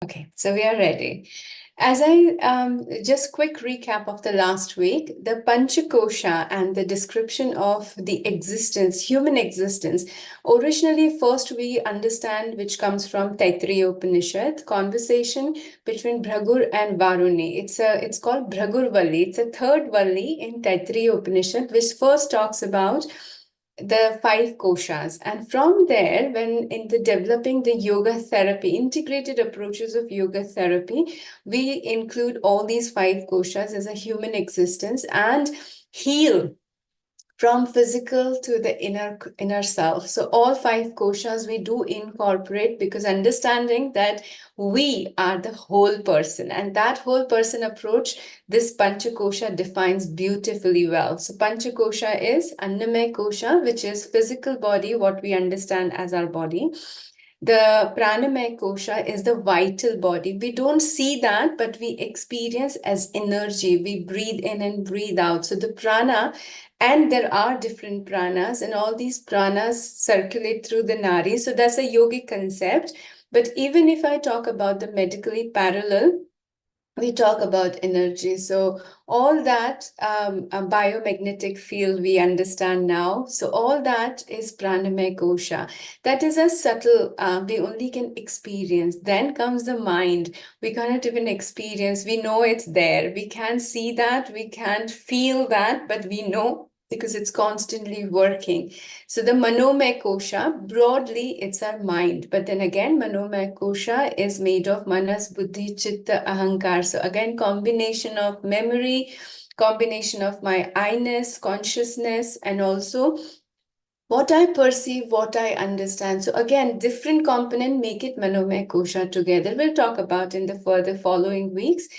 Okay, so we are ready. As I just quick recap of the last week, the Panchakosha and the description of the existence, human existence. Originally, first we understand which comes from Taittiriya Upanishad, conversation between Bhragur and Varuni. It's called Bhragur Valli. It's a third Valli in Taittiriya Upanishad, which first talks about the five koshas. And from there, when in the developing the yoga therapy, integrated approaches of yoga therapy, we include all these five koshas as a human existence and heal from physical to the inner self. So all five koshas we do incorporate, because understanding that we are the whole person, and that whole person approach this panchakosha defines beautifully well. So panchakosha is Annamaya kosha, which is physical body, what we understand as our body. The pranamaya kosha is the vital body. We don't see that, but we experience as energy. We breathe in and breathe out. So the prana, and there are different pranas, and all these pranas circulate through the nari. So that's a yogic concept. But even if I talk about the medically parallel, we talk about energy. So all that a biomagnetic field we understand now. So all that is pranamaya kosha. That is a subtle, we only can experience. Then comes the mind. We cannot even experience. We know it's there. We can't see that. We can't feel that, but we know because it's constantly working. So the manomaya kosha, broadly, it's our mind. But then again, manomaya kosha is made of manas, buddhi, chitta, ahankar. So again, combination of memory, combination of my I-ness, consciousness, and also what I perceive, what I understand. So again, different component make it manomaya kosha together. We'll talk about in the further following weeks.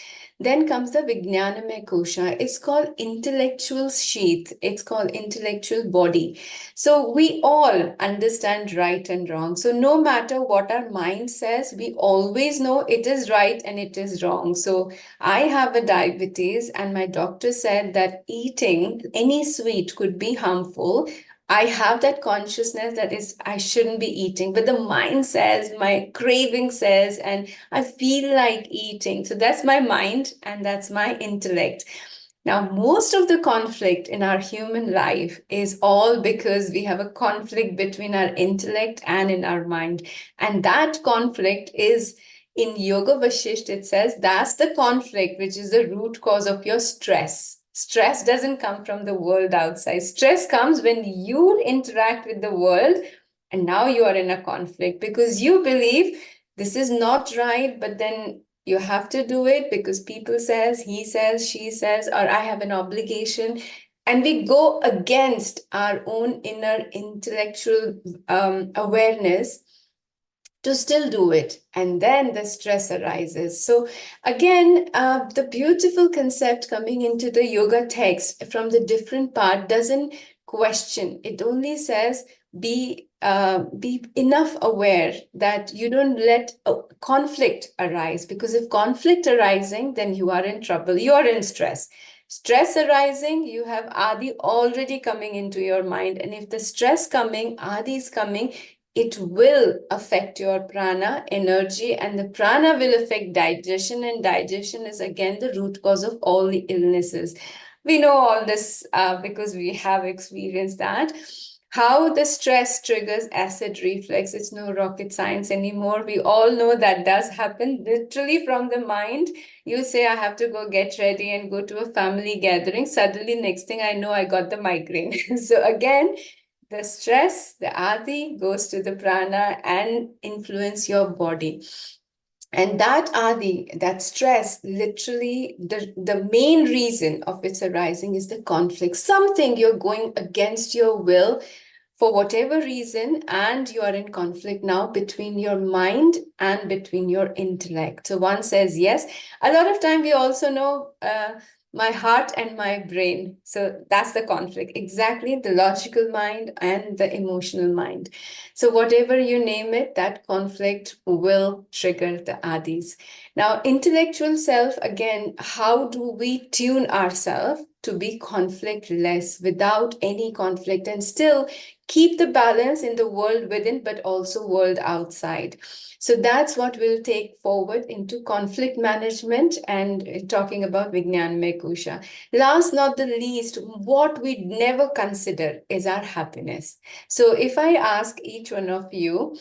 Then comes the Vijnanamaya kosha. It's called intellectual sheath. It's called intellectual body. So we all understand right and wrong. So no matter what our mind says, we always know it is right and it is wrong. So I have a diabetes, and my doctor said that eating any sweet could be harmful. I have that consciousness that is I shouldn't be eating, but the mind says, my craving says, and I feel like eating. So that's my mind and that's my intellect. Now, most of the conflict in our human life is all because we have a conflict between our intellect and in our mind. And that conflict is in Yoga Vashisht, it says that's the conflict which is the root cause of your stress. Stress doesn't come from the world outside. Stress comes when you interact with the world and now you are in a conflict because you believe this is not right, but then you have to do it because people says, he says, she says, or I have an obligation. And we go against our own inner intellectual awareness to still do it, and then the stress arises. So again, the beautiful concept coming into the yoga text from the different part doesn't question. It only says be enough aware that you don't let a conflict arise, because if conflict arising, then you are in trouble, you are in stress. Stress arising, you have adi already coming into your mind, and if the stress coming, adi is coming, it will affect your prana energy, and the prana will affect digestion, and digestion is again the root cause of all the illnesses. We know all this because we have experienced that. How the stress triggers acid reflux, it's no rocket science anymore. We all know that does happen literally from the mind. You say, I have to go get ready and go to a family gathering. Suddenly, next thing I know, I got the migraine. So again, the stress, the adi, goes to the prana and influence your body. And that adi, that stress, literally the main reason of its arising is the conflict. Something you're going against your will for whatever reason, and you are in conflict now between your mind and between your intellect. So one says yes. A lot of time we also know my heart and my brain. So that's the conflict. Exactly, the logical mind and the emotional mind. So whatever you name it, that conflict will trigger the adis. Now, intellectual self, again, how do we tune ourselves? to be conflict less, without any conflict, and still keep the balance in the world within, but also world outside. So that's what we'll take forward into conflict management and talking about Vignanmay Kosha. Last, not the least, what we never consider is our happiness. So if I ask each one of you,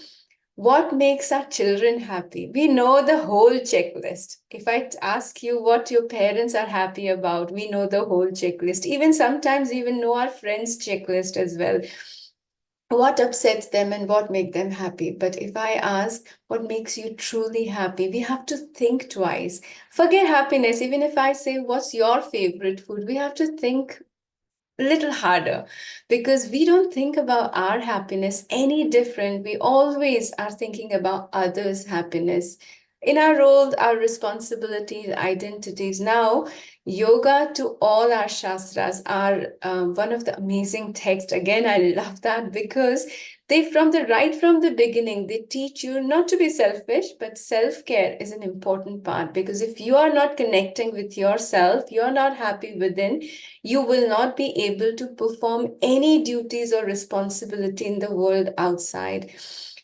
what makes our children happy? We know the whole checklist. If I ask you what your parents are happy about, we know the whole checklist. Even sometimes, even know our friends' checklist as well. What upsets them and what make them happy. But if I ask what makes you truly happy, we have to think twice. Forget happiness. Even if I say, what's your favorite food? We have to think little harder, because we don't think about our happiness any different. We always are thinking about others' happiness in our roles, our responsibilities, identities. Now, yoga to all our shastras are one of the amazing texts. Again, I love that because they, from the beginning, they teach you not to be selfish, but self-care is an important part, because if you are not connecting with yourself, you're not happy within, you will not be able to perform any duties or responsibility in the world outside.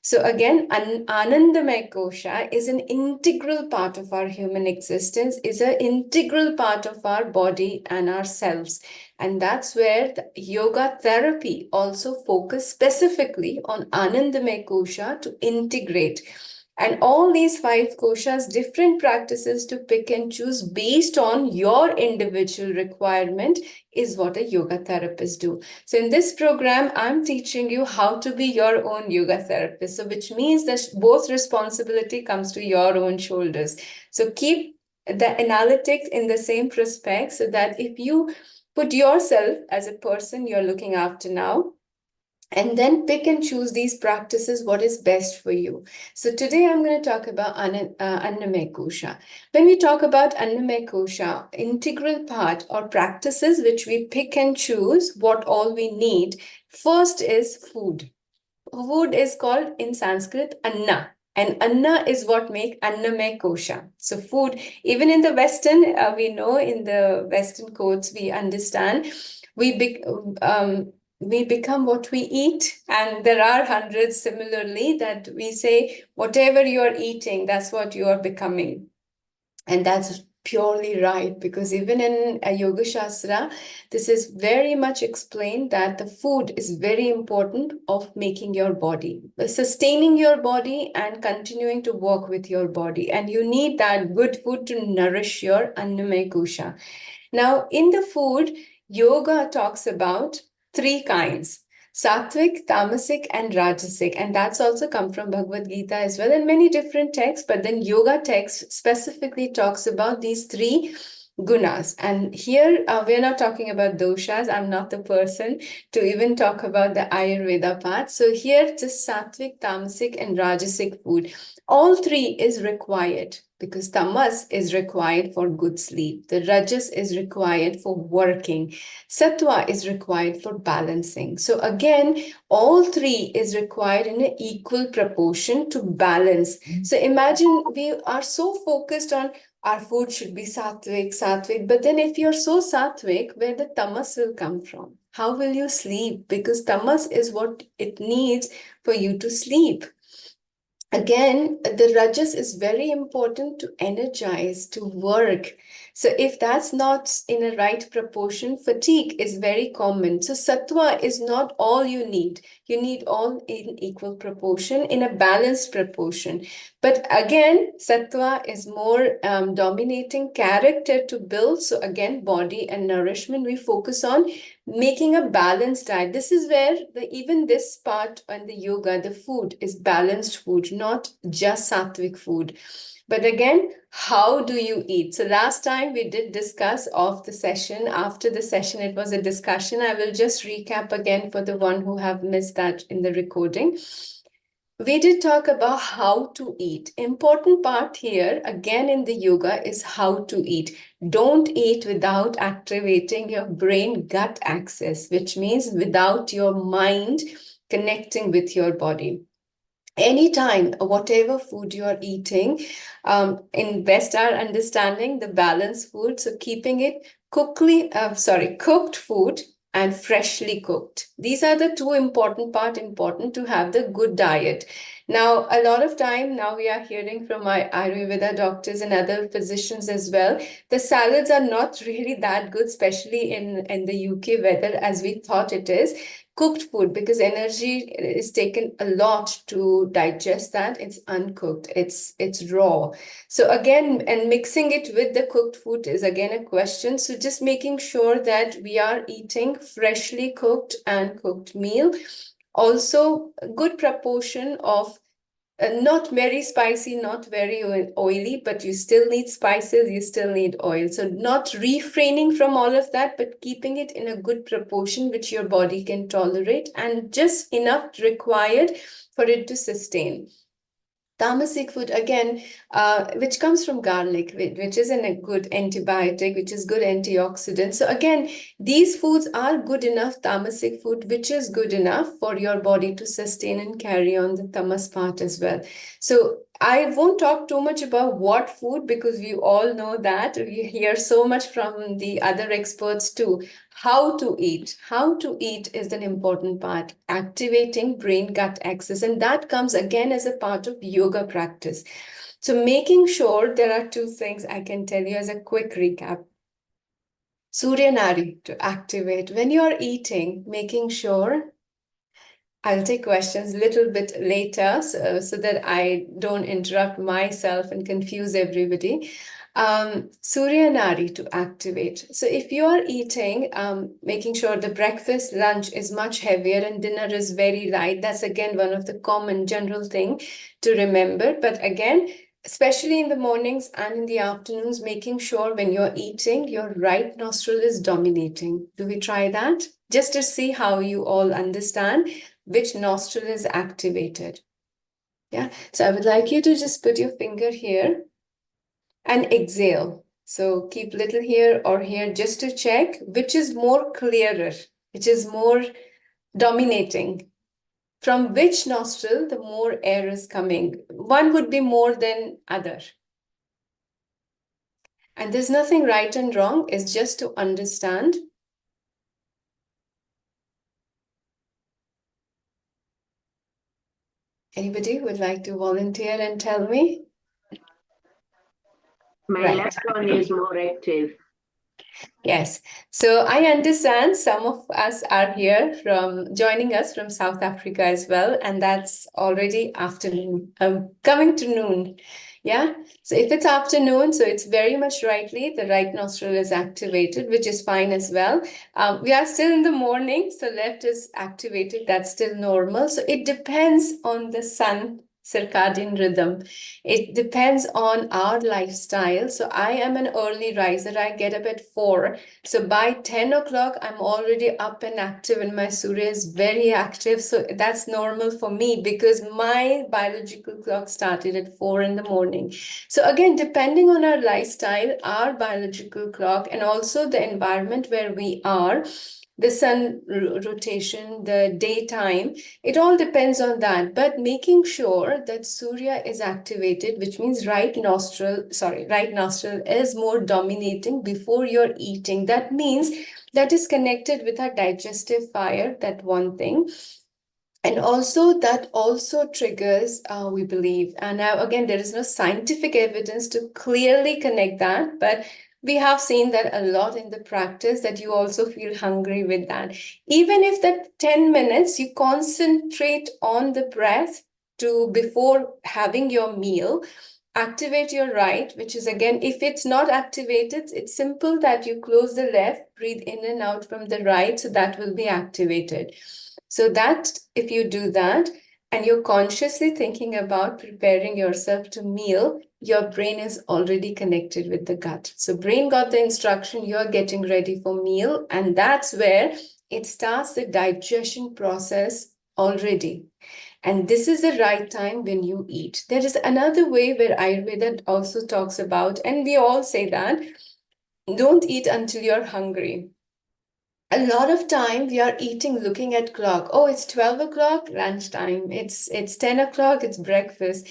So again, Anandamay Kosha is an integral part of our human existence, is an integral part of our body and ourselves. And that's where the yoga therapy also focus specifically on Anandamay Kosha to integrate. And all these five koshas, different practices to pick and choose based on your individual requirement, is what a yoga therapist do. So in this program, I'm teaching you how to be your own yoga therapist. So which means that both responsibility comes to your own shoulders. So keep the analytics in the same prospect, so that if you put yourself as a person you're looking after now, and then pick and choose these practices, what is best for you. So today I'm going to talk about Annamaya Kosha. When we talk about Annamaya Kosha, integral part or practices which we pick and choose what all we need, first is food. Food is called in Sanskrit Anna. And Anna is what make Annamaya Kosha. So food, even in the Western, we know in the Western codes, we understand we be, we become what we eat. And there are hundreds similarly that we say, whatever you're eating, that's what you are becoming. And that's purely right, because even in a Yoga Shastra, this is very much explained that the food is very important of making your body, sustaining your body and continuing to work with your body. And you need that good food to nourish your Annamaya Kosha. Now, in the food, yoga talks about three kinds: Sattvic, Tamasic, and Rajasic. And that's also come from Bhagavad Gita as well, and many different texts. But then yoga text specifically talks about these three gunas. And here we're not talking about doshas. I'm not the person to even talk about the Ayurveda part. So here, just Sattvic, Tamasic, and Rajasic food. All three is required, because tamas is required for good sleep. The rajas is required for working. Sattva is required for balancing. So again, all three is required in an equal proportion to balance. So imagine we are so focused on our food should be sattvic, but then if you're so sattvic, where the tamas will come from? How will you sleep? Because tamas is what it needs for you to sleep. Again, the rajas is very important to energize, to work. So if that's not in a right proportion, fatigue is very common. So sattva is not all you need. You need all in equal proportion, in a balanced proportion. But again, sattva is more dominating character to build. So again, body and nourishment, we focus on making a balanced diet. This is where even this part on the yoga, the food is balanced food, not just sattvic food. But again, how do you eat? So last time we did discuss off the session. After the session, it was a discussion. I will just recap again for the one who have missed that in the recording. We did talk about how to eat. Important part here, again in the yoga, is how to eat. Don't eat without activating your brain-gut axis, which means without your mind connecting with your body. Anytime, whatever food you're eating, in best our understanding, the balanced food, so keeping it cooked food and freshly cooked. These are the two important to have the good diet. Now, a lot of time now we are hearing from our Ayurveda doctors and other physicians as well. The salads are not really that good, especially in the UK weather as we thought it is. Cooked food, because energy is taken a lot to digest that. It's uncooked, it's raw. So again, and mixing it with the cooked food is again a question. So just making sure that we are eating freshly cooked and cooked meal. Also, a good proportion of not very spicy, not very oily, but you still need spices, you still need oil. So not refraining from all of that, but keeping it in a good proportion which your body can tolerate and just enough required for it to sustain. Tamasic food again, which comes from garlic, which is a good antibiotic, which is good antioxidant. So again, these foods are good enough, tamasic food, which is good enough for your body to sustain and carry on the tamas part as well. So I won't talk too much about what food because we all know that. We hear so much from the other experts too. How to eat. How to eat is an important part, activating brain gut axis. And that comes again as a part of yoga practice. So making sure there are two things I can tell you as a quick recap. Surya Nari to activate. When you're eating, making sure I'll take questions a little bit later so that I don't interrupt myself and confuse everybody. Surya Nari to activate. So if you are eating, making sure the breakfast, lunch is much heavier and dinner is very light. That's again one of the common general thing to remember. But again, especially in the mornings and in the afternoons, making sure when you're eating, your right nostril is dominating. Do we try that? Just to see how you all understand which nostril is activated. Yeah, so I would like you to just put your finger here and exhale. So keep little here or here just to check which is more clearer, which is more dominating. From which nostril the more air is coming. One would be more than other. And there's nothing right and wrong, it's just to understand. Anybody would like to volunteer and tell me? My Right. left one is more active. Yes. So I understand some of us are here from joining us from South Africa as well, and that's already afternoon, coming to noon. Yeah. So if it's afternoon, so it's very much rightly the right nostril is activated, which is fine as well. We are still in the morning, so left is activated. That's still normal. So it depends on the sun circadian rhythm. It depends on our lifestyle. So I am an early riser. I get up at 4. So by 10 o'clock, I'm already up and active, and my Surya is very active. So that's normal for me because my biological clock started at 4 in the morning. So again, depending on our lifestyle, our biological clock, and also the environment where we are, the sun rotation, the daytime, it all depends on that. But making sure that Surya is activated, which means right nostril is more dominating before you're eating. That means that is connected with our digestive fire, that one thing. And also that also triggers, we believe, and now again, there is no scientific evidence to clearly connect that, but we have seen that a lot in the practice that you also feel hungry with that. Even if that 10 minutes you concentrate on the breath to before having your meal, activate your right, which is again, if it's not activated, it's simple that you close the left, breathe in and out from the right, so that will be activated. So that if you do that and you're consciously thinking about preparing yourself to meal, your brain is already connected with the gut. So brain got the instruction, you're getting ready for meal, and that's where it starts the digestion process already. And this is the right time when you eat. There is another way where Ayurveda also talks about, and we all say that, don't eat until you're hungry. A lot of time we are eating looking at clock. Oh, it's 12 o'clock, lunchtime. It's 10 o'clock, it's breakfast.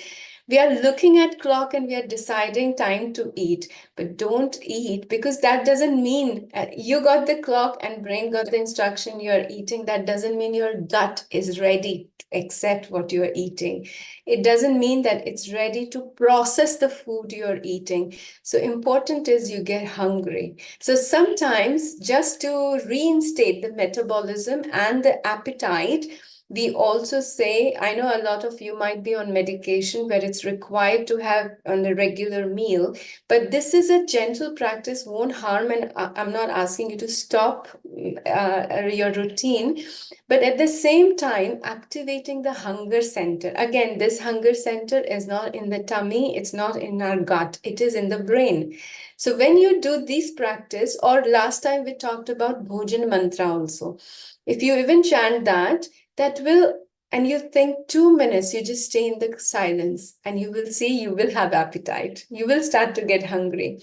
We are looking at clock and we are deciding time to eat, but don't eat, because that doesn't mean you got the clock and brain got the instruction you're eating. That doesn't mean your gut is ready to accept what you're eating. It doesn't mean that it's ready to process the food you're eating. So important is you get hungry. So sometimes, just to reinstate the metabolism and the appetite, we also say, I know a lot of you might be on medication where it's required to have on a regular meal, but this is a gentle practice, won't harm, and I'm not asking you to stop your routine, but at the same time, activating the hunger center. Again, this hunger center is not in the tummy, it's not in our gut, it is in the brain. So when you do this practice, or last time we talked about Bhojan Mantra also, if you even chant that, that will, and you think 2 minutes, you just stay in the silence and you will see you will have appetite. You will start to get hungry.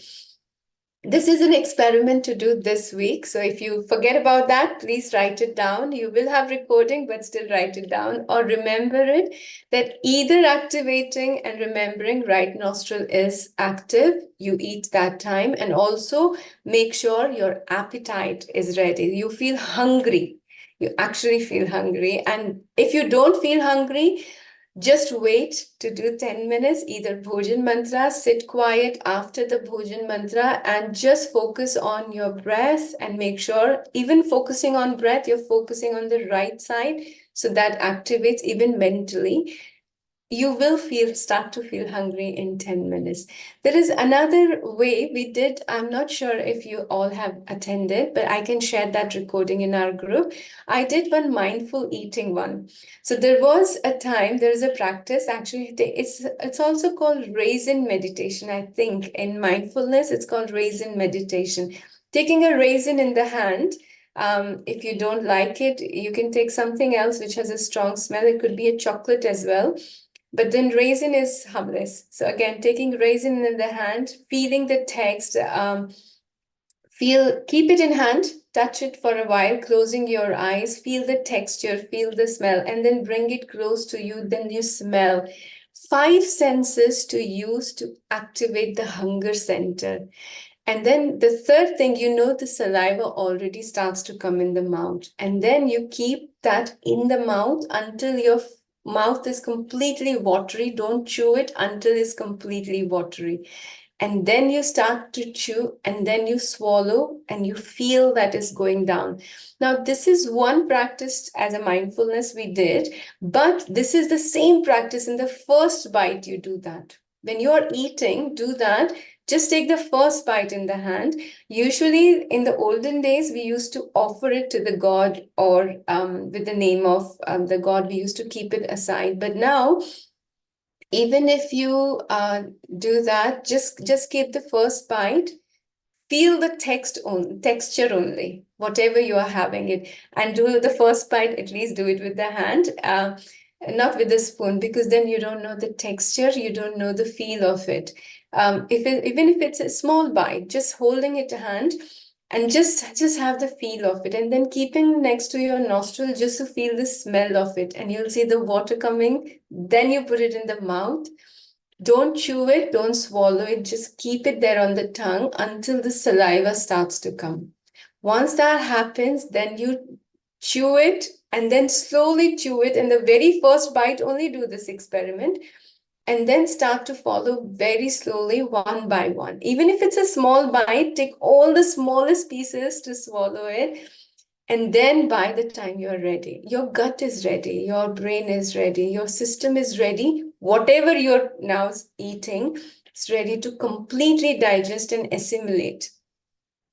This is an experiment to do this week. So if you forget about that, please write it down. You will have recording, but still write it down or remember it, that either activating and remembering right nostril is active, you eat that time, and also make sure your appetite is ready. You feel hungry. You actually feel hungry. And if you don't feel hungry, just wait to do 10 minutes, either Bhojan Mantra, sit quiet after the Bhojan Mantra, and just focus on your breath and make sure, even focusing on breath, you're focusing on the right side, so that activates even mentally. You will start to feel hungry in 10 minutes. There is another way we did. I'm not sure if you all have attended, but I can share that recording in our group. I did one mindful eating one. So there was a time, there is a practice, actually, it's also called raisin meditation. I think in mindfulness, it's called raisin meditation. Taking a raisin in the hand, if you don't like it, you can take something else which has a strong smell. It could be a chocolate as well. But then raisin is harmless. So again, taking raisin in the hand, feeling the text, keep it in hand, touch it for a while, closing your eyes, feel the texture, feel the smell, and then bring it close to you. Then you smell. 5 senses to use to activate the hunger center. And then the third thing, the saliva already starts to come in the mouth. And then you keep that in the mouth until your mouth is completely watery. Don't chew it until it's completely watery. And then you start to chew, and then you swallow, and you feel that is going down. Now, this is one practice as a mindfulness we did, but this is the same practice in the first bite you do that. When you're eating, do that. Just take the first bite in the hand. Usually, in the olden days, we used to offer it to the god, or with the name of the god, we used to keep it aside. But now, even if you do that, just keep the first bite. Feel the texture only, whatever you are having it, and do the first bite. At least do it with the hand. Not with the spoon, because then you don't know the texture, you don't know the feel of it. Even if it's a small bite, just holding it in hand and just have the feel of it, and then keeping next to your nostril just to feel the smell of it, and you'll see the water coming. Then you put it in the mouth. Don't chew it, don't swallow it, just keep it there on the tongue until the saliva starts to come. Once that happens, then you chew it, and then slowly chew it. In the very first bite, only do this experiment, and then start to follow very slowly, one by one. Even if it's a small bite, take all the smallest pieces to swallow it. And then by the time you're ready, your gut is ready, your brain is ready, your system is ready. Whatever you're now eating is ready to completely digest and assimilate.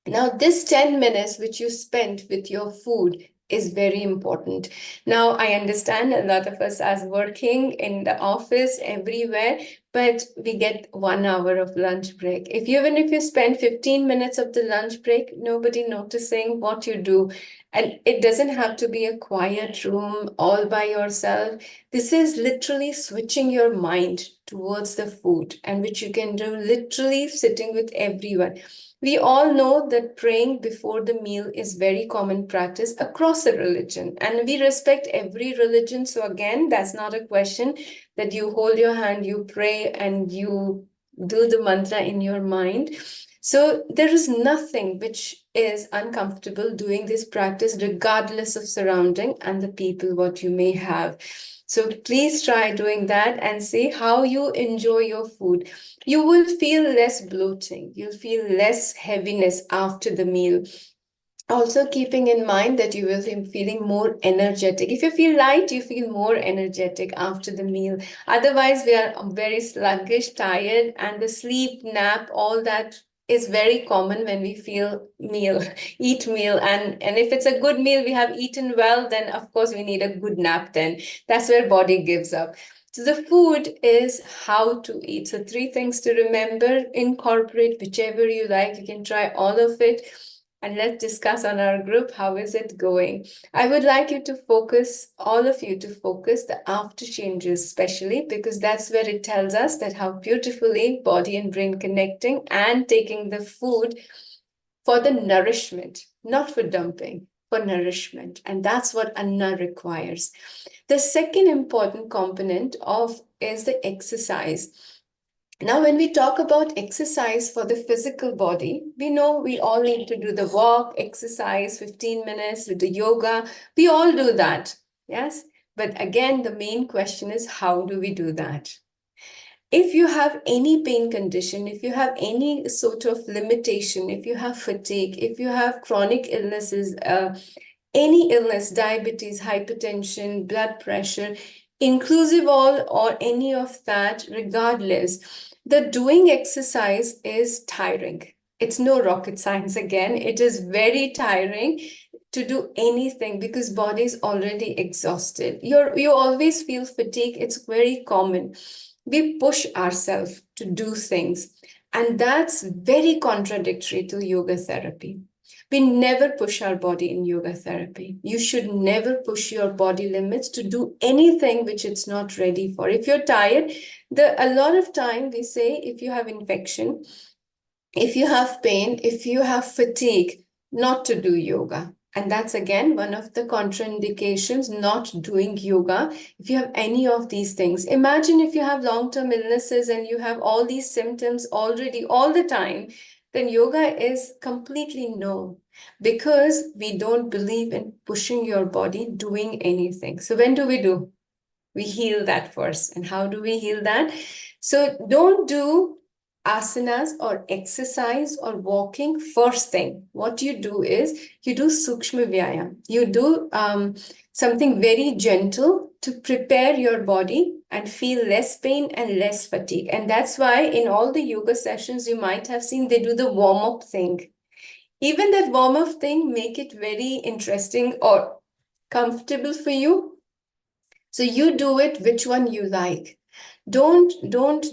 Now, this 10 minutes which you spent with your food is very important. Now, I understand a lot of us are working in the office everywhere, but we get 1 hour of lunch break. Even if you spend 15 minutes of the lunch break, nobody noticing what you do. And it doesn't have to be a quiet room all by yourself. This is literally switching your mind towards the food, and which you can do literally sitting with everyone. We all know that praying before the meal is very common practice across a religion, and we respect every religion. So again, that's not a question. that you hold your hand, you pray, and you do the mantra in your mind. So there is nothing which is uncomfortable doing this practice, regardless of surrounding and the people what you may have. So please try doing that and see how you enjoy your food. You will feel less bloating. You'll feel less heaviness after the meal. Also, keeping in mind that you will be feeling more energetic. If you feel light, you feel more energetic after the meal. Otherwise, we are very sluggish, tired, and the sleep, nap, all that is very common when we feel meal, eat meal. And if it's a good meal, we have eaten well, then of course we need a good nap then. That's where body gives up. So the food is how to eat. So three things to remember, incorporate whichever you like. You can try all of it and let's discuss on our group how is it going. I would like you to focus, all of you to focus the after changes, especially because that's where it tells us that how beautifully body and brain connecting and taking the food for the nourishment, not for dumping, for nourishment. And that's what Anna requires. The second important component of is the exercise. Now, when we talk about exercise for the physical body, we know we all need to do the walk, exercise, 15 minutes with the yoga. We all do that. Yes. But again, the main question is how do we do that? If you have any pain condition, if you have any sort of limitation, if you have fatigue, if you have chronic illnesses, any illness, diabetes, hypertension, blood pressure, inclusive all or any of that, regardless, the doing exercise is tiring. It's no rocket science again. It is very tiring to do anything because body is already exhausted. You always feel fatigue. It's very common. We push ourselves to do things, and that's very contradictory to yoga therapy. We never push our body in yoga therapy. You should never push your body limits to do anything which it's not ready for. If you're tired, a lot of time we say if you have infection, if you have pain, if you have fatigue, not to do yoga. And that's again one of the contraindications, not doing yoga. If you have any of these things, imagine if you have long-term illnesses and you have all these symptoms already all the time, then yoga is completely no, because we don't believe in pushing your body doing anything. So when do? We heal that first. And how do we heal that? So don't do asanas or exercise or walking first thing. What you do is you do sukshma vyayam. You do something very gentle to prepare your body and feel less pain and less fatigue. And that's why in all the yoga sessions, you might have seen they do the warm-up thing. Even that warm-up thing make it very interesting or comfortable for you. So you do it which one you like. Don't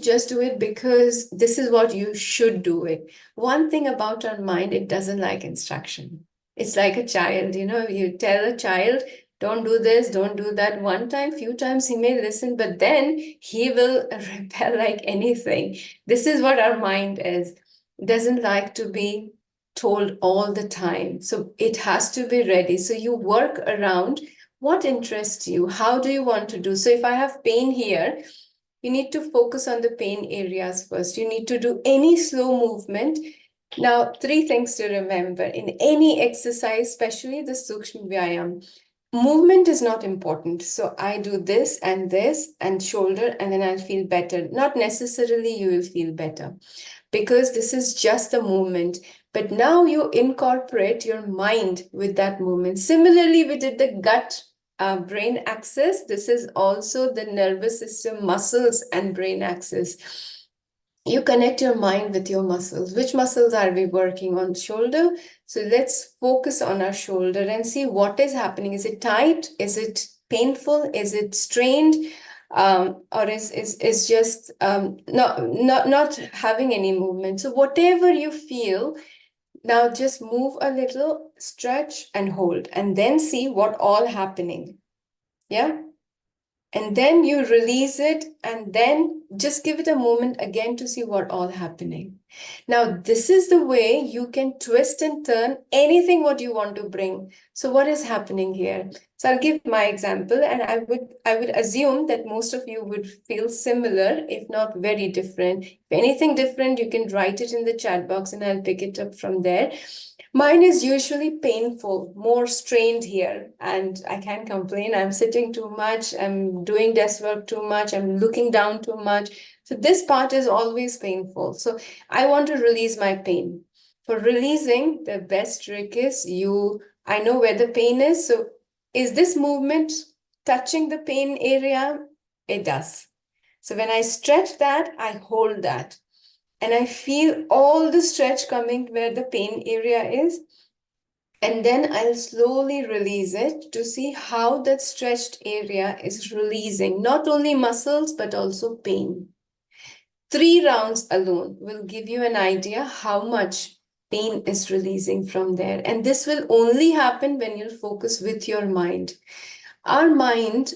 just do it because this is what you should do it. One thing about our mind, it doesn't like instruction. It's like a child, you tell a child, don't do this, don't do that. One time, few times he may listen, but then he will rebel like anything. This is what our mind is. It doesn't like to be told all the time. So it has to be ready. So you work around what interests you? How do you want to do? So if I have pain here, you need to focus on the pain areas first. You need to do any slow movement. Now, three things to remember in any exercise, especially the Sukshma Vyayam. Movement is not important. So I do this and shoulder, and then I'll feel better. Not necessarily you will feel better because this is just the movement. But now you incorporate your mind with that movement. Similarly, we did the gut brain axis. This is also the nervous system, muscles, and brain axis. You connect your mind with your muscles. Which muscles are we working on? Shoulder. So let's focus on our shoulder and see what is happening. Is it tight? Is it painful? Is it strained? Or is just not having any movement. So whatever you feel, now just move a little, stretch and hold, and then see what all happening. Yeah. And then you release it, and then just give it a moment again to see what all happening. Now, this is the way you can twist and turn anything what you want to bring. So what is happening here? So I'll give my example, and I would assume that most of you would feel similar, if not very different. If anything different, you can write it in the chat box and I'll pick it up from there. Mine is usually painful, more strained here, and I can't complain. I'm sitting too much, I'm doing desk work too much, I'm looking down too much. So this part is always painful. So I want to release my pain. For releasing, the best trick is I know where the pain is. So is this movement touching the pain area? It does. So when I stretch that, I hold that. And I feel all the stretch coming where the pain area is. And then I'll slowly release it to see how that stretched area is releasing not only muscles but also pain. 3 rounds alone will give you an idea how much pain is releasing from there. And this will only happen when you focus with your mind. Our mind,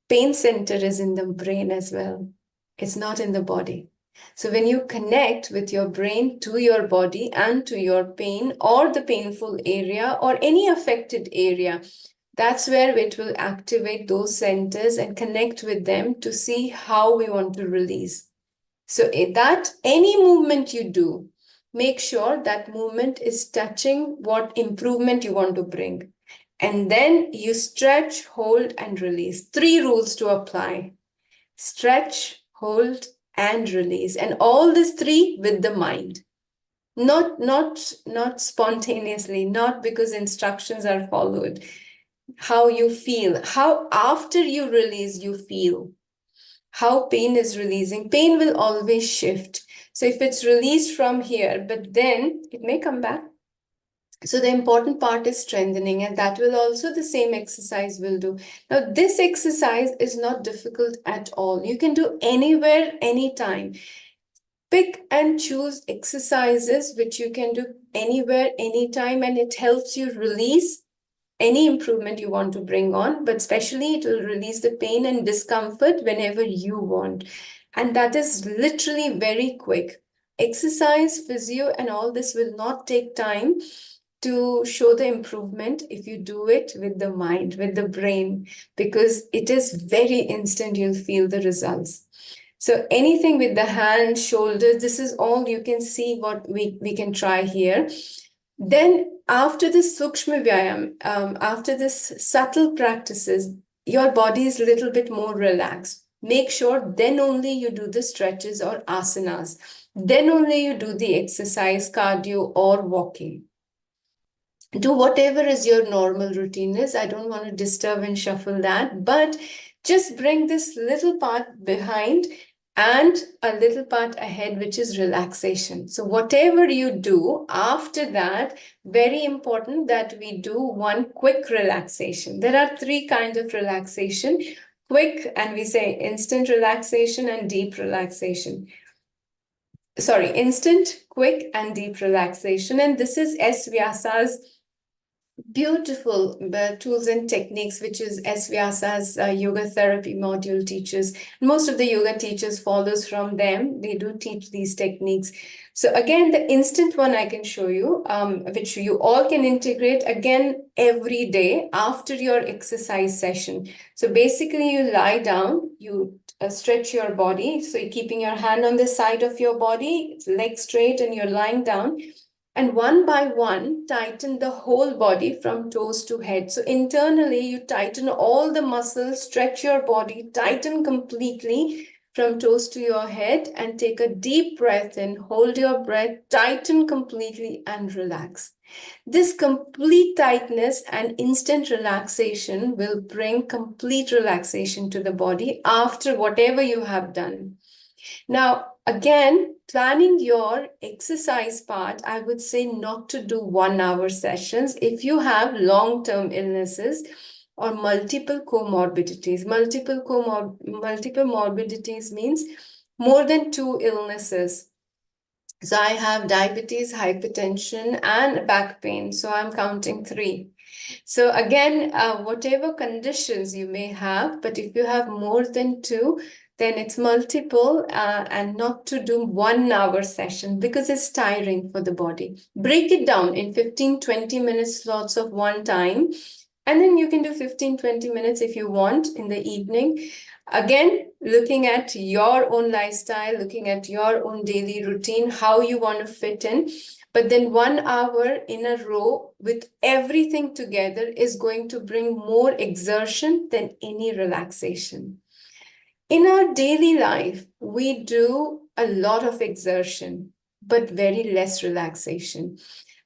pain center is in the brain as well. It's not in the body. So when you connect with your brain to your body and to your pain or the painful area or any affected area, that's where it will activate those centers and connect with them to see how we want to release. So that any movement you do, make sure that movement is touching what improvement you want to bring. And then you stretch, hold, and release. 3 rules to apply. Stretch, hold, and release. And all these 3 with the mind. Not spontaneously, not because instructions are followed. How you feel, how after you release you feel. How pain is releasing. Pain will always shift. So if it's released from here, but then it may come back. So the important part is strengthening, and that will also the same exercise will do. Now, this exercise is not difficult at all. You can do anywhere, anytime. Pick and choose exercises which you can do anywhere, anytime, and it helps you release any improvement you want to bring on, but especially it will release the pain and discomfort whenever you want. And that is literally very quick. Exercise, physio, and all this will not take time to show the improvement if you do it with the mind, with the brain, because it is very instant, you'll feel the results. So anything with the hands, shoulders, this is all you can see what we can try here. Then after this Sukshma Vyayam, after this subtle practices, your body is a little bit more relaxed. Make sure then only you do the stretches or asanas. Then only you do the exercise, cardio or walking. Do whatever is your normal routine is. I don't want to disturb and shuffle that, but just bring this little part behind and a little part ahead, which is relaxation. So whatever you do after that, very important that we do one quick relaxation. There are 3 kinds of relaxation: quick, and we say instant relaxation, and deep relaxation. Sorry, instant, quick, and deep relaxation. And this is S. Vyasa's beautiful tools and techniques, which is S. Vyasa's yoga therapy module teaches. Most of the yoga teachers follows from them. They do teach these techniques. So again, the instant one I can show you, which you all can integrate again every day after your exercise session. So basically you lie down, you stretch your body. So you're keeping your hand on the side of your body, legs straight, and you're lying down. And one by one, tighten the whole body from toes to head. So internally, you tighten all the muscles, stretch your body, tighten completely from toes to your head, and take a deep breath in, hold your breath, tighten completely and relax. This complete tightness and instant relaxation will bring complete relaxation to the body after whatever you have done. Now, again, planning your exercise part, I would say not to do 1 hour sessions. If you have long-term illnesses or multiple comorbidities, multiple morbidities means more than 2 illnesses. So I have diabetes, hypertension, and back pain. So I'm counting 3. So again, whatever conditions you may have, but if you have more than 2, then it's multiple, and not to do 1 hour session because it's tiring for the body. Break it down in 15-20 minute slots of one time, and then you can do 15-20 minutes if you want in the evening. Again, looking at your own lifestyle, looking at your own daily routine, how you want to fit in. But then 1 hour in a row with everything together is going to bring more exertion than any relaxation. In our daily life, we do a lot of exertion, but very less relaxation.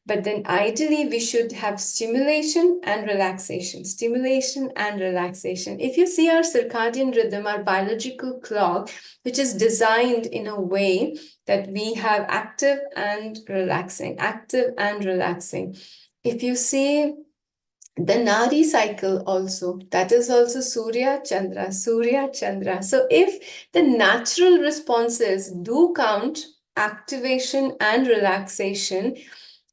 But then ideally, we should have stimulation and relaxation, stimulation and relaxation. If you see our circadian rhythm, our biological clock, which is designed in a way that we have active and relaxing, active and relaxing. If you see the Nadi cycle also, that is also Surya Chandra, Surya Chandra. So if the natural responses do count activation and relaxation,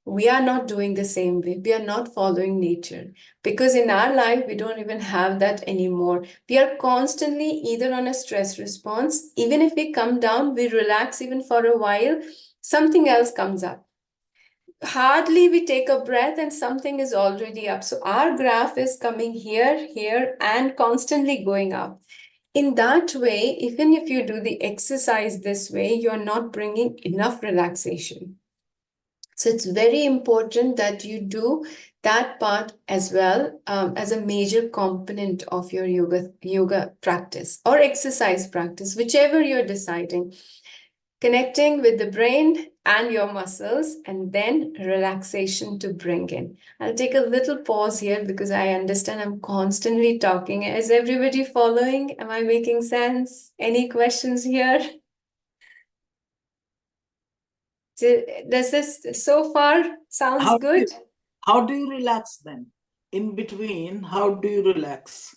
we are not doing the same way. We are not following nature because in our life, we don't even have that anymore. We are constantly either on a stress response. Even if we come down, we relax even for a while, something else comes up. Hardly we take a breath and something is already up. So our graph is coming here, here, and constantly going up. In that way, even if you do the exercise this way, you're not bringing enough relaxation. So it's very important that you do that part as well, as a major component of your yoga practice or exercise practice, whichever you're deciding. Connecting with the brain and your muscles, and then relaxation to bring in. I'll take a little pause here because I understand I'm constantly talking. Is everybody following? Am I making sense? Any questions here? Does this so far sounds How do good? how do you relax then? In between, how do you relax?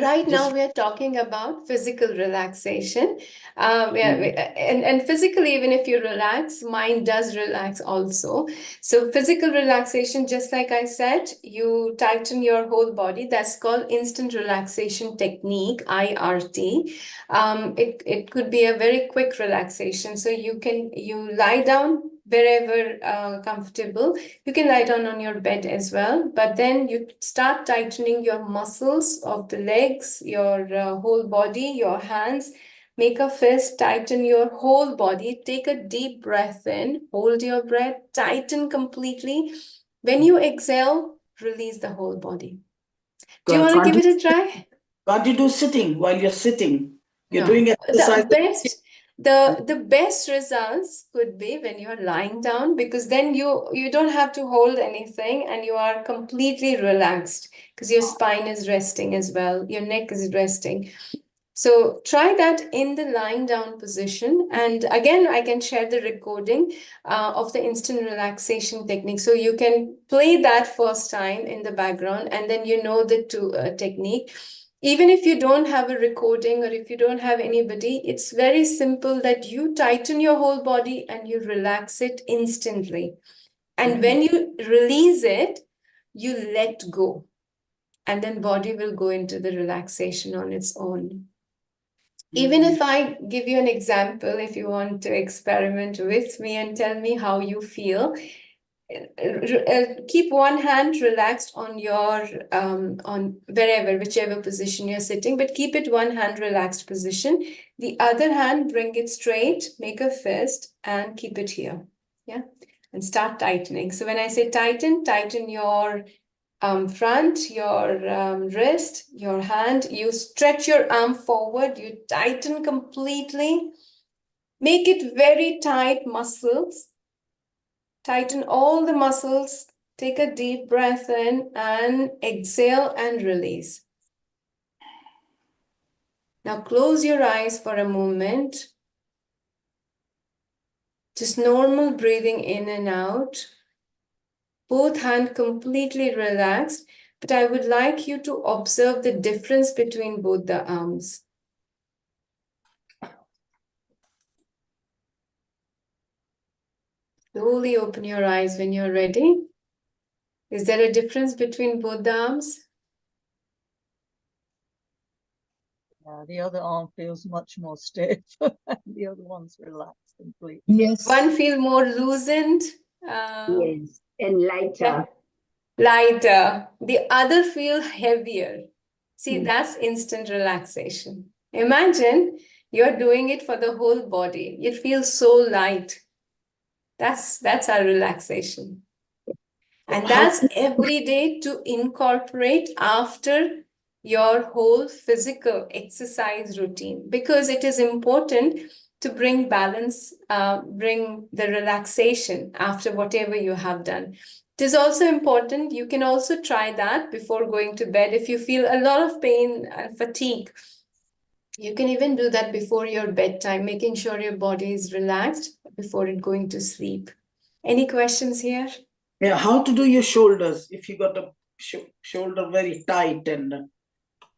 Right now, Just we are talking about physical relaxation. And physically, even if you relax, mind does relax also. So, physical relaxation, just like I said, you tighten your whole body. That's called instant relaxation technique, IRT. It could be a very quick relaxation. So, you lie down wherever comfortable. You can lie down on your bed as well, but then you start tightening your muscles of the legs, your whole body, your hands. Make a fist, tighten your whole body. Take a deep breath in, hold your breath, tighten completely. When you exhale, release the whole body. Do you want to can't give you it a try? can't you do sitting while you're sitting? You're No, doing exercise. the best results could be when you're lying down, because then you don't have to hold anything and you are completely relaxed because your spine is resting as well, your neck is resting. So try that in the lying down position. And again, I can share the recording of the instant relaxation technique. So you can play that first time in the background, and then you know the technique. Even if you don't have a recording or if you don't have anybody, it's very simple that you tighten your whole body and you relax it instantly. And when you release it, you let go. And then body will go into the relaxation on its own. Even if I give you an example, if you want to experiment with me and tell me how you feel, keep one hand relaxed on your on wherever, whichever position you're sitting, but keep it one hand relaxed position. The other hand, bring it straight, make a fist, and keep it here. Yeah, and start tightening. So when I say tighten, tighten your front, your wrist, your hand. You stretch your arm forward. You tighten completely. Make it very tight muscles. Tighten all the muscles. Take a deep breath in and exhale and release. Now close your eyes for a moment. Just normal breathing in and out. Both hands completely relaxed, but I would like you to observe the difference between both the arms. Slowly open your eyes when you're ready. Is there a difference between both the arms? The other arm feels much more stiff. The other one's relaxed completely. Yes. One feel more loosened. Yes, and lighter. Lighter. The other feel heavier. See, Mm. that's instant relaxation. Imagine you're doing it for the whole body. It feels so light. That's our relaxation. And that's every day to incorporate after your whole physical exercise routine, because it is important to bring balance, bring the relaxation after whatever you have done. It is also important, you can also try that before going to bed. If you feel a lot of pain and fatigue, you can even do that before your bedtime, making sure your body is relaxed before it going to sleep. Any questions here? Yeah, how to do your shoulders if you got a shoulder very tight and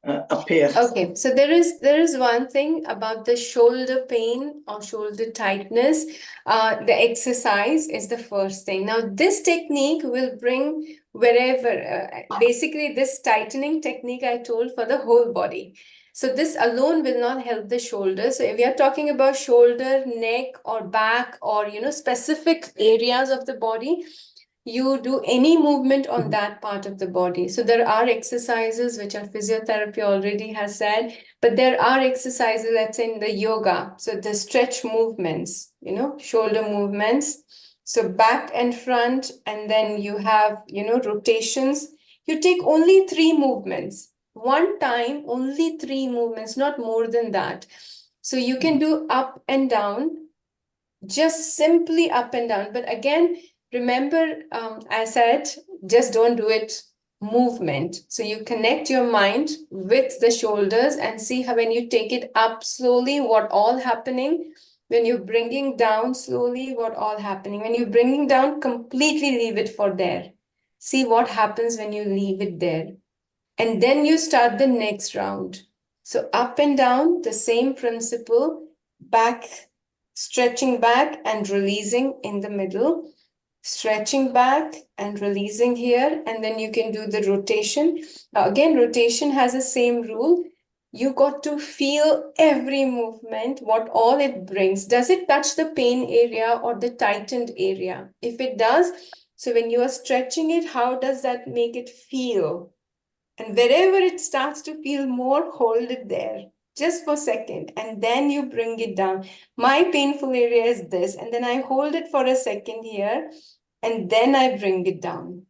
up here? Okay, so there is one thing about the shoulder pain or shoulder tightness. The exercise is the first thing. Now, this technique will bring wherever, basically this tightening technique I told for the whole body. So this alone will not help the shoulder. So if we are talking about shoulder, neck, or back, or specific areas of the body, you do any movement on that part of the body. So there are exercises which our physiotherapy already has said, but there are exercises, let's say in the yoga. So the stretch movements, shoulder movements. So back and front, and then you have, rotations. You take only 3 movements. One time, only 3 movements, not more than that. So you can do up and down, just simply up and down. But again, remember, I said, just don't do it movement. So you connect your mind with the shoulders and see how when you take it up slowly, what all happening. When you're bringing down slowly, what all happening. When you're bringing down, completely leave it for there. See what happens when you leave it there. And then you start the next round. So up and down, the same principle, back, stretching back and releasing in the middle, stretching back and releasing here, and then you can do the rotation. Now again, rotation has the same rule. You got to feel every movement, what all it brings. Does it touch the pain area or the tightened area? If it does, so when you are stretching it, how does that make it feel? And wherever it starts to feel more, hold it there just for a second. And then you bring it down. My painful area is this. And then I hold it for a second here. And then I bring it down.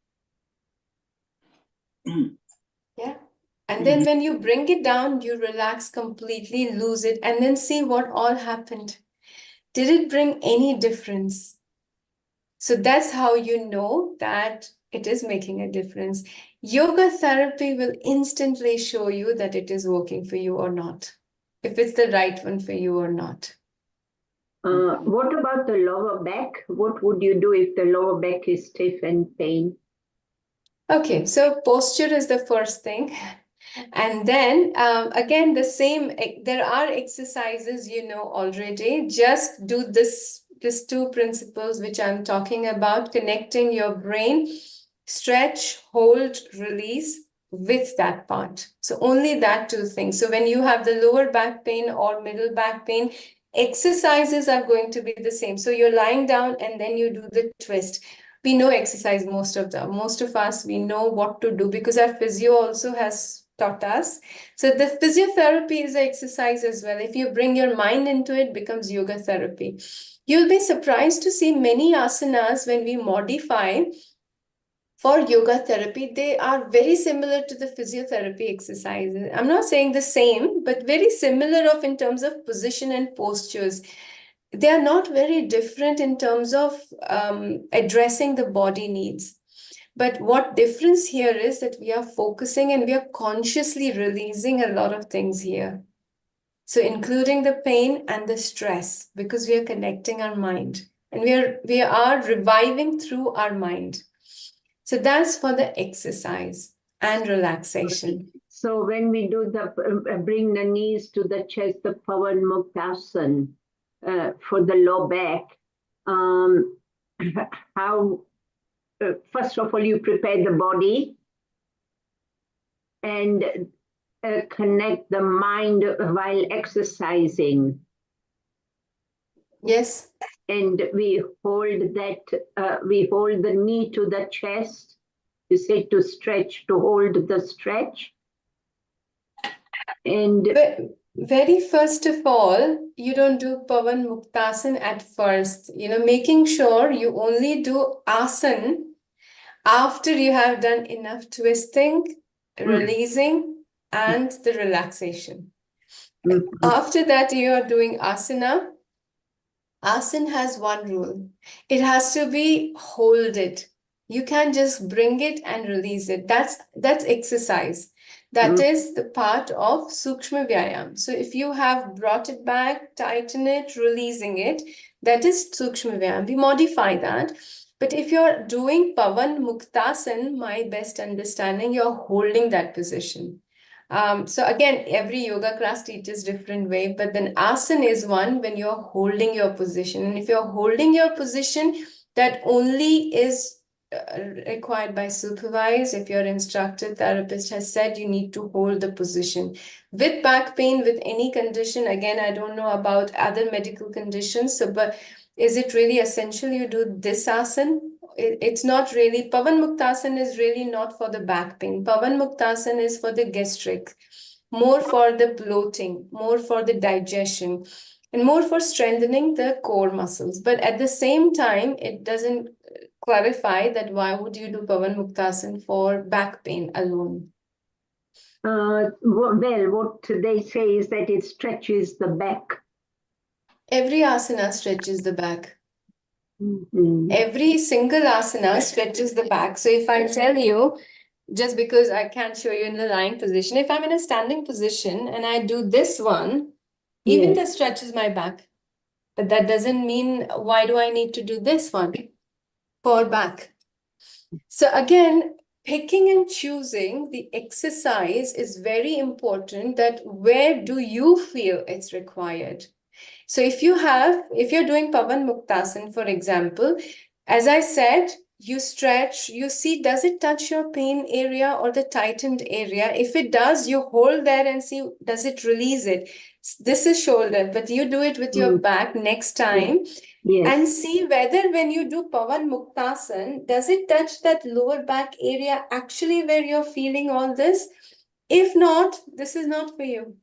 Yeah. And then when you bring it down, you relax completely, lose it, and then see what all happened. Did it bring any difference? So that's how you know that it is making a difference. Yoga therapy will instantly show you that it is working for you or not, if it's the right one for you or not. What about the lower back? What would you do if the lower back is stiff and pain? Okay, so posture is the first thing. And then again, the same, there are exercises already. Just do these 2 principles which I'm talking about, connecting your brain, stretch, hold, release with that part. So only that 2 things. So when you have the lower back pain or middle back pain, exercises are going to be the same. So you're lying down and then you do the twist. We know exercise, most of us, we know what to do because our physio also has taught us. So the physiotherapy is an exercise as well. If you bring your mind into it, becomes yoga therapy. You'll be surprised to see many asanas when we modify for yoga therapy, they are very similar to the physiotherapy exercises. I'm not saying the same, but very similar in terms of position and postures. They are not very different in terms of addressing the body needs. But what difference here is that we are focusing and we are consciously releasing a lot of things here. So including the pain and the stress, because we are connecting our mind and we are reviving through our mind. So that's for the exercise and relaxation. So when we do the bring the knees to the chest, the Pawan Muktasana for the low back, how first of all you prepare the body, and connect the mind while exercising. Yes. And we hold the knee to the chest. You say to stretch, to hold the stretch. And very first of all, you don't do Pavan Muktasan at first, making sure you only do asan after you have done enough twisting, releasing, and the relaxation. After that, you are doing asana. Asana has one rule. It has to be hold it. You can't just bring it and release it. That's exercise. That is the part of Sukshma Vyayam. So if you have brought it back, tighten it, releasing it, that is Sukshma Vyayam. We modify that. But if you're doing Pavan Muktasan, my best understanding, you're holding that position. So again, every yoga class teaches different way, but then asana is one when you're holding your position. And if you're holding your position, that only is required by supervised. If your instructor therapist has said you need to hold the position. With back pain, with any condition, again, I don't know about other medical conditions, but is it really essential you do this asana? It's not really. Pavan Muktasan is really not for the back pain. Pavan Muktasan is for the gastric, more for the bloating, more for the digestion, and more for strengthening the core muscles. But at the same time, it doesn't clarify that why would you do Pavan Muktasan for back pain alone. well, what they say is that it stretches the back. Every asana stretches the back. Mm-hmm. Every single asana stretches the back. So if I tell you, just because I can't show you in the lying position, if I'm in a standing position and I do this one, even that stretches my back. But that doesn't mean why do I need to do this one for back? So again, picking and choosing the exercise is very important, that where do you feel it's required? So if you're doing Pavan Muktasan, for example, as I said, you stretch, you see, does it touch your pain area or the tightened area? If it does, you hold there and see, does it release it? This is shoulder, but you do it with your back next time. And see whether when you do Pavan Muktasan, does it touch that lower back area actually where you're feeling all this? If not, this is not for you.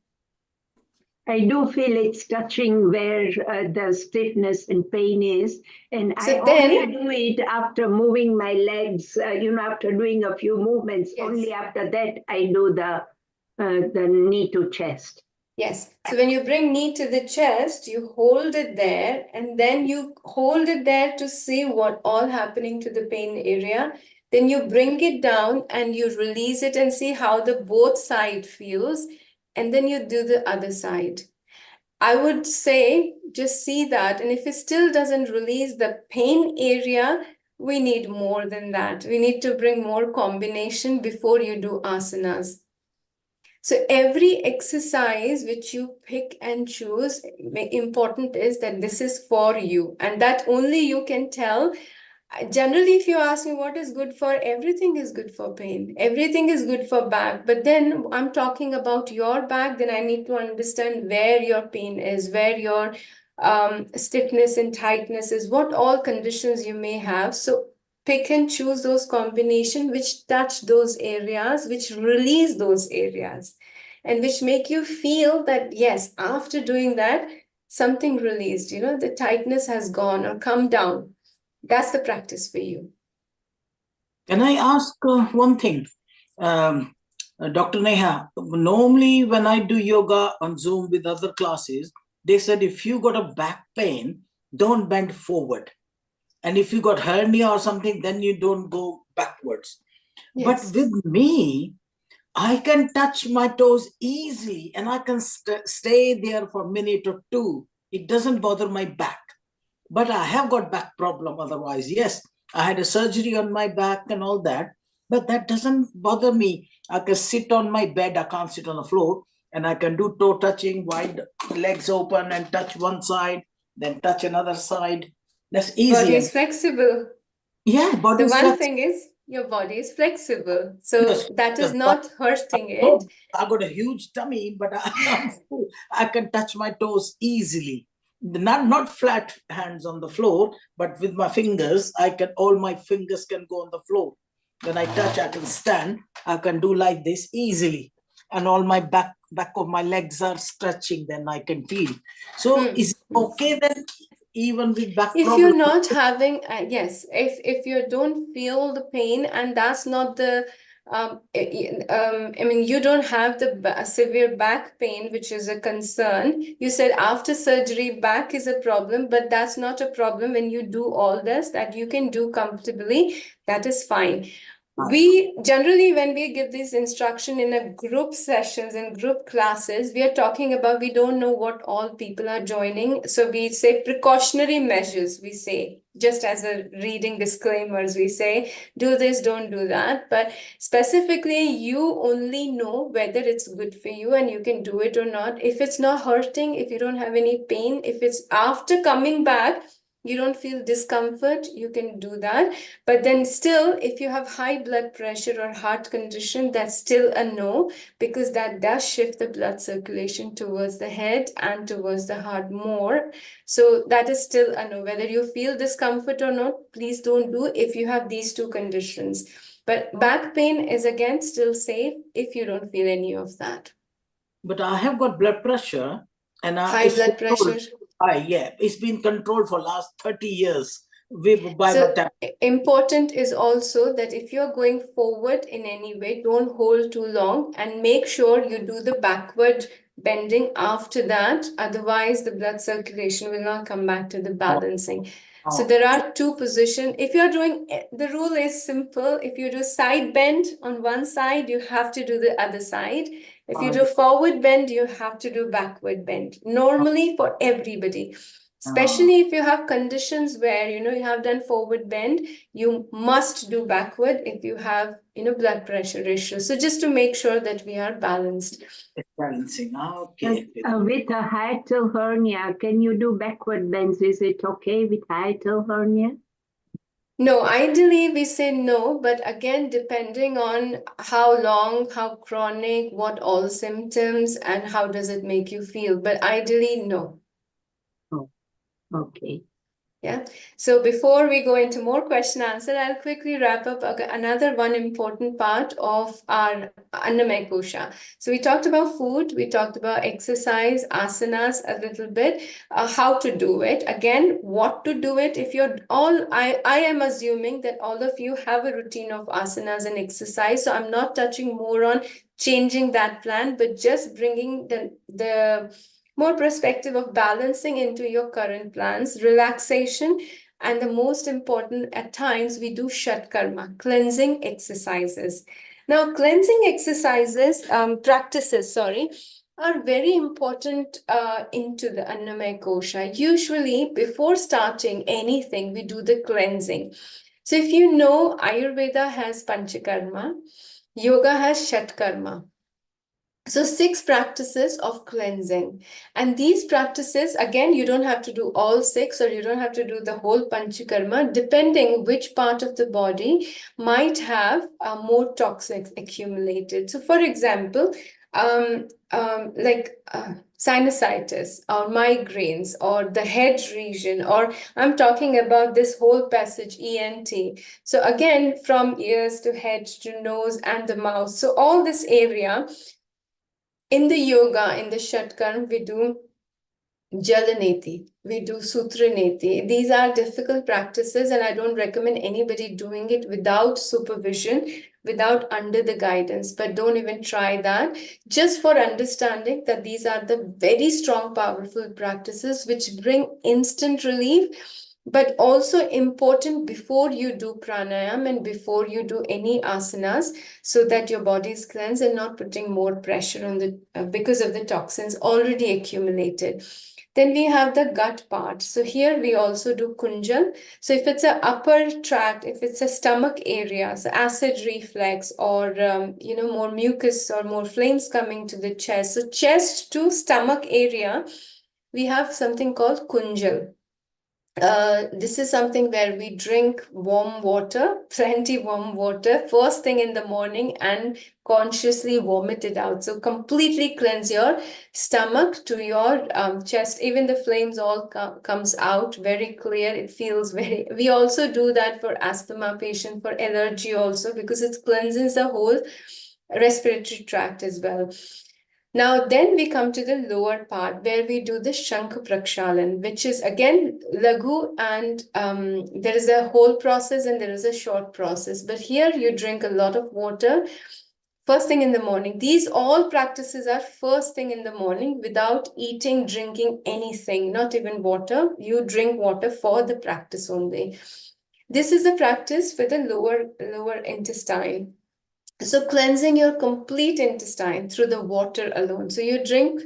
I do feel it's touching where the stiffness and pain is. And So I then- only do it after moving my legs, after doing a few movements. Yes. Only after that I do the knee to chest. Yes. So when you bring knee to the chest, you hold it there, and then you hold it there to see what all happening to the pain area. Then you bring it down and you release it and see how the both side feels. And then you do the other side. I would say just see that. And if it still doesn't release the pain area, we need more than that. We need to bring more combination before you do asanas. So every exercise which you pick and choose, important is that this is for you, and that only you can tell. Generally, if you ask me what is good for, everything is good for pain. Everything is good for back. But then I'm talking about your back, then I need to understand where your pain is, where your stiffness and tightness is, what all conditions you may have. So pick and choose those combinations which touch those areas, which release those areas, and which make you feel that, yes, after doing that, something released, the tightness has gone or come down. That's the practice for you. Can I ask one thing? Dr. Neha, normally when I do yoga on Zoom with other classes, they said if you got a back pain, don't bend forward. And if you got hernia or something, then you don't go backwards. Yes. But with me, I can touch my toes easily and I can stay there for a minute or two. It doesn't bother my back. But I have got back problem otherwise. Yes, I had a surgery on my back and all that, but that doesn't bother me. I can sit on my bed. I can't sit on the floor, and I can do toe touching, wide legs open and touch one side, then touch another side. That's easy. Body is flexible. Yeah, body The is one flexible. thing is your body is flexible. So Yes, that is yes, but not hurting it. no, I got a huge tummy, but I'm full. I can touch my toes easily. Not flat hands on the floor, but with my fingers, all my fingers can go on the floor. When I touch, I can stand. I can do like this easily, and all my back of my legs are stretching. Then I can feel. So is it okay then, even with back If you're problem? not having, yes, if you don't feel the pain and that's not the, I mean, you don't have the severe back pain, which is a concern. You said after surgery, back is a problem, but that's not a problem when you do all this, that you can do comfortably. That is fine. We generally, when we give this instruction in a group sessions, in group classes, we are talking about, we don't know what all people are joining. So we say precautionary measures, we say, just as a reading disclaimers, we say, do this, don't do that. But specifically, you only know whether it's good for you and you can do it or not. If it's not hurting, if you don't have any pain, if it's after coming back, you don't feel discomfort, you can do that. But then still, if you have high blood pressure or heart condition, that's still a no, because that does shift the blood circulation towards the head and towards the heart more. So that is still a no. Whether you feel discomfort or not, please don't do if you have these two conditions. But back pain is again still safe if you don't feel any of that. But I have got blood pressure, and High it's blood controlled. pressure. Yeah, it's been controlled for last 30 years by my So dad. important is also that if you're going forward in any way, don't hold too long and make sure you do the backward bending after that. Otherwise, the blood circulation will not come back to the balancing. So Oh, there are two positions. If you're doing, the rule is simple. If you do side bend on one side, you have to do the other side. If you do forward bend, you have to do backward bend. Normally for everybody. Especially if you have conditions where, you have done forward bend, you must do backward if you have, blood pressure issues. So just to make sure that we are balanced. it's balancing. Okay. With a hiatal hernia, can you do backward bends? Is it okay with hiatal hernia? No, ideally we say no, but again, depending on how long, how chronic, what all symptoms, and how does it make you feel. But ideally, no. Oh, okay. Yeah. So before we go into more question answer, I'll quickly wrap up another one important part of our Annamaya Kosha. So we talked about food, we talked about exercise, asanas a little bit, how to do it. Again, what to do it. If you're all, I am assuming that all of you have a routine of asanas and exercise. So I'm not touching more on changing that plan, but just bringing the more perspective of balancing into your current plans, relaxation, and the most important, at times, we do shat karma, cleansing exercises. Now, cleansing exercises, practices, sorry, are very important into the Annamaya Kosha. Usually, before starting anything, we do the cleansing. So if you know, Ayurveda has Panchakarma, Yoga has Shatkarma. So 6 practices of cleansing. And these practices, again, you don't have to do all 6 or you don't have to do the whole Panchakarma, depending which part of the body might have more toxins accumulated. So for example, like sinusitis or migraines or the head region, or I'm talking about this whole passage, ENT. So again, from ears to head to nose and the mouth. So all this area, in the yoga, in the Shatkarm, we do Jalaneti, we do Sutraneti. These are difficult practices, and I don't recommend anybody doing it without supervision, without under the guidance. But don't even try that. Just for understanding that these are the very strong, powerful practices which bring instant relief, but also important before you do pranayam and before you do any asanas, so that your body is cleansed and not putting more pressure on the because of the toxins already accumulated. Then we have the gut part. So here we also do kunjal. So if it's a upper tract, if it's a stomach area, so acid reflux or more mucus or more flames coming to the chest. So chest to stomach area, we have something called kunjal. This is something where we drink warm water, plenty warm water, first thing in the morning and consciously vomit it out. So completely cleanse your stomach to your chest. Even the flames all comes out very clear. It feels very. We also do that for asthma patient, for allergy also, because it cleanses the whole respiratory tract as well. Now, then we come to the lower part where we do the Shankh Prakshalan, which is again Laghu, and there is a whole process and there is a short process. But here you drink a lot of water first thing in the morning. These all practices are first thing in the morning without eating, drinking anything, not even water. You drink water for the practice only. This is a practice for the lower intestine. So cleansing your complete intestine through the water alone. So you drink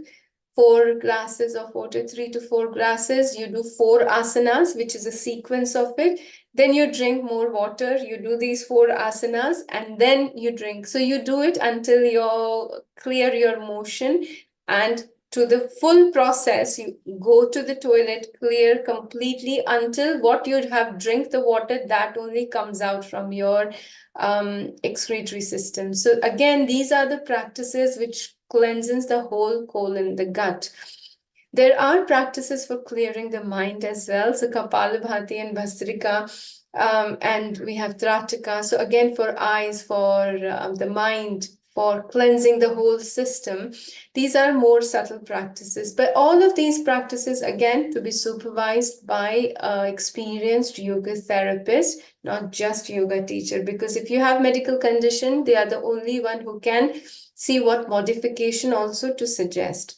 4 glasses of water, 3 to 4 glasses. You do 4 asanas, which is a sequence of it. Then you drink more water. You do these 4 asanas, and then you drink. So you do it until you clear your motion, and to the full process, you go to the toilet, clear completely until what you have drink the water that only comes out from your excretory system. So again, these are the practices which cleanses the whole colon, the gut. There are practices for clearing the mind as well. So Kapalabhati and Bhastrika, and we have Trataka. So again, for eyes, for the mind, for cleansing the whole system. These are more subtle practices, but all of these practices, again, to be supervised by experienced yoga therapist, not just yoga teacher, because if you have medical condition, they are the only one who can see what modification also to suggest.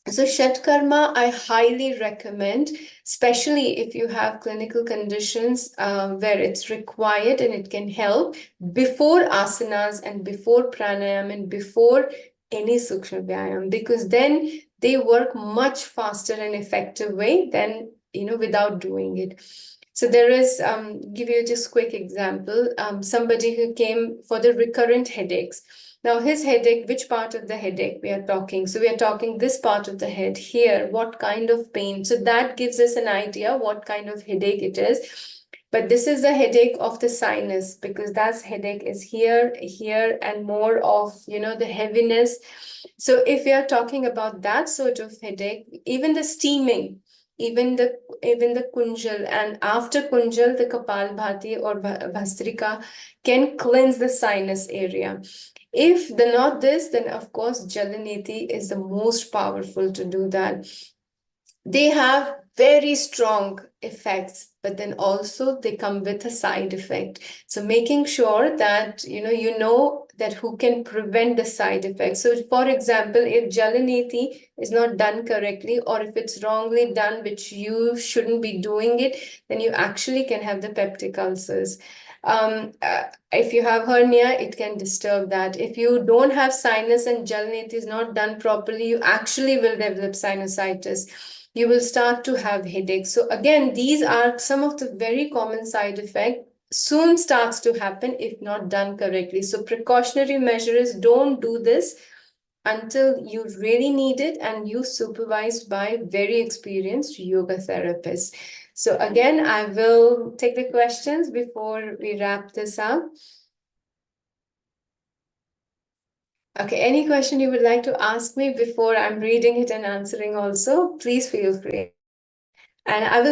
So Shatkarma, I highly recommend, especially if you have clinical conditions where it's required and it can help before asanas and before pranayam and before any sukshma vyayam, because then they work much faster and effective way than without doing it. So there is, give you just quick example, somebody who came for the recurrent headaches. Now his headache, which part of the headache we are talking? So we are talking this part of the head here, what kind of pain? So that gives us an idea what kind of headache it is. But this is the headache of the sinus, because that headache is here, and more of, the heaviness. So if we are talking about that sort of headache, even the steaming, even the kunjal, and after kunjal, the kapalbhati or bhastrika can cleanse the sinus area. If not this, then of course Jalaneti is the most powerful to do that. They have very strong effects, but then also they come with a side effect. So making sure that you know that who can prevent the side effects. So for example, if Jalaneti is not done correctly, or if it's wrongly done, which you shouldn't be doing it, then you actually can have the peptic ulcers. If you have hernia, it can disturb that. If you don't have sinus and Jalaneti is not done properly, you actually will develop sinusitis. You will start to have headaches. So again, these are some of the very common side effects. Soon starts to happen if not done correctly. So precautionary measures, don't do this until you really need it and you supervised by very experienced yoga therapists. So again, I will take the questions before we wrap this up. Okay, any question you would like to ask me before I'm reading it and answering also, please feel free. And I will